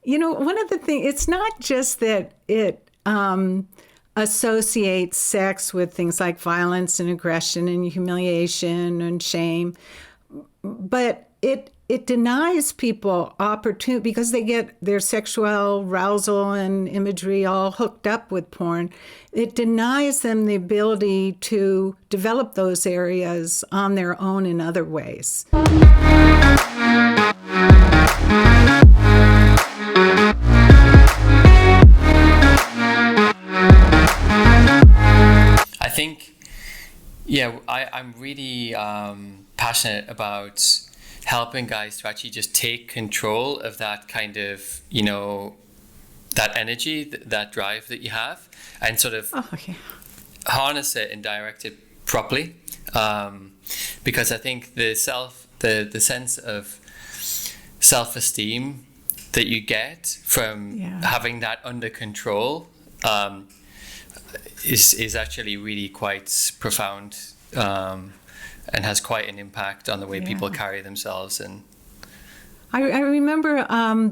One of the things, it's not just that it associates sex with things like violence and aggression and humiliation and shame, but it denies people opportunity because they get their sexual arousal and imagery all hooked up with porn. It denies them the ability to develop those areas on their own in other ways. I think, I'm really passionate about helping guys to actually just take control of that kind of, that energy, that drive that you have, and sort of harness it and direct it properly. Because I think the sense of self-esteem that you get from having that under control is actually really quite profound, and has quite an impact on the way people carry themselves. And I remember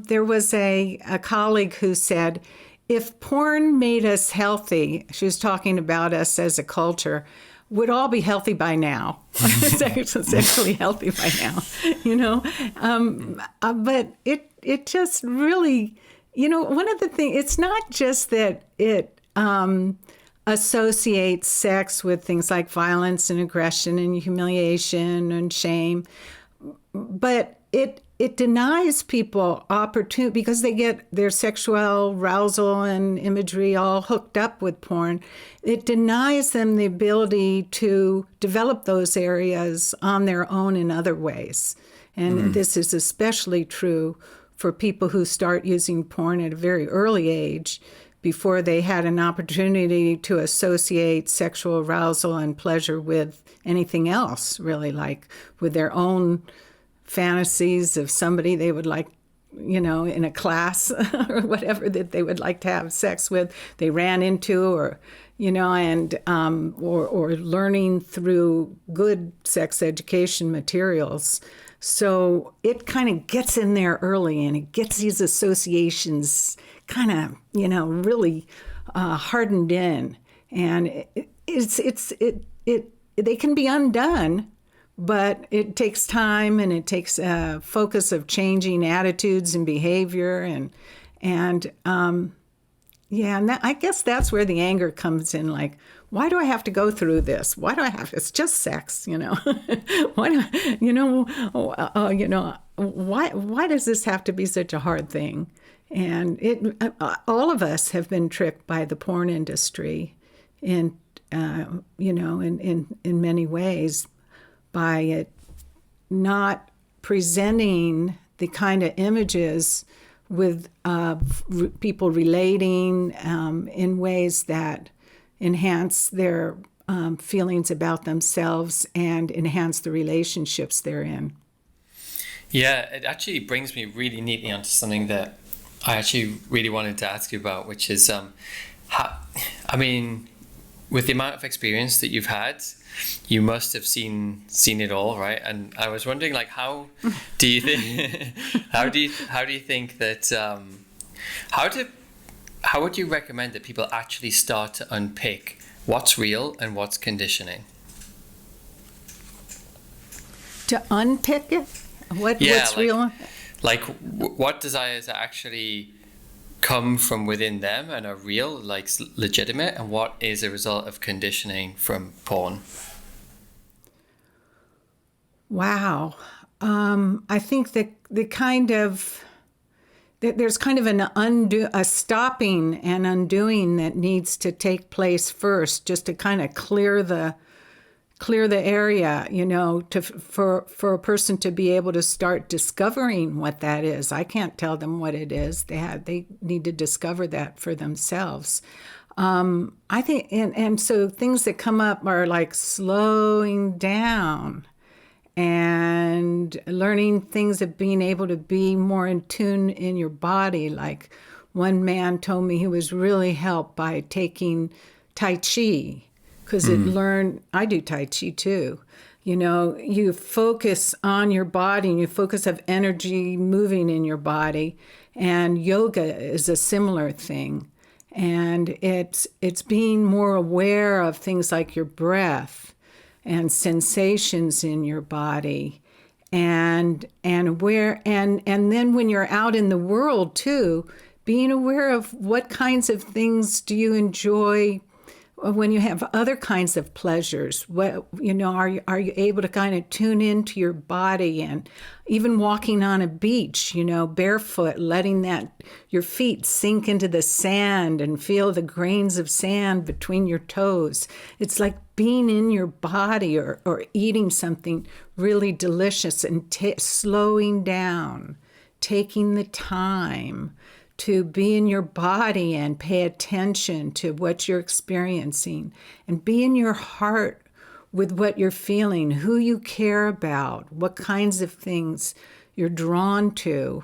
there was a colleague who said, if porn made us healthy, she was talking about us as a culture, would all be healthy by now. Sexually healthy by now, but it just really, one of the things, it's not just that it associates sex with things like violence and aggression and humiliation and shame, but it denies people opportunity because they get their sexual arousal and imagery all hooked up with porn. It denies them the ability to develop those areas on their own in other ways. And this is especially true for people who start using porn at a very early age, before they had an opportunity to associate sexual arousal and pleasure with anything else, really, like with their own fantasies of somebody they would like, in a class or whatever that they would like to have sex with, they ran into, or, or learning through good sex education materials. So it kind of gets in there early, and it gets these associations kind of, really hardened in, and they can be undone, but it takes time, and it takes a focus of changing attitudes and behavior, and I guess that's where the anger comes in. Like, why do I have to go through this? Why do I have? It's just sex, Why do why does this have to be such a hard thing? And all of us have been tricked by the porn industry, in many ways, by it not presenting the kind of images with people relating in ways that enhance their feelings about themselves and enhance the relationships they're in. Yeah, it actually brings me really neatly onto something that I actually really wanted to ask you about, which is, with the amount of experience that you've had, you must have seen it all, right? And I was wondering, like, how do you think? how do you think that? How would you recommend that people actually start to unpick what's real and what's conditioning? To unpick it, what's real? Like, what desires actually come from within them and are real, like legitimate, and what is a result of conditioning from porn? Wow. I think that there's kind of a stopping and undoing that needs to take place first, just to kind of clear the area, for a person to be able to start discovering what that is. I can't tell them what it is. They need to discover that for themselves. I think, and so things that come up are like slowing down and learning things of being able to be more in tune in your body. Like, one man told me he was really helped by taking Tai Chi, because I do Tai Chi too. You focus on your body, and you focus of energy moving in your body, And yoga is a similar thing. And it's being more aware of things like your breath and sensations in your body, and aware, and then when you're out in the world too, being aware of what kinds of things do you enjoy when you have other kinds of pleasures. What, are you able to kind of tune into your body, and even walking on a beach, barefoot, letting your feet sink into the sand and feel the grains of sand between your toes. It's like being in your body, or eating something really delicious and slowing down, taking the time to be in your body and pay attention to what you're experiencing, and be in your heart with what you're feeling, who you care about, what kinds of things you're drawn to,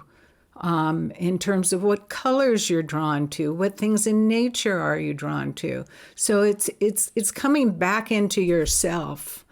in terms of what colors you're drawn to, what things in nature are you drawn to. So it's coming back into yourself.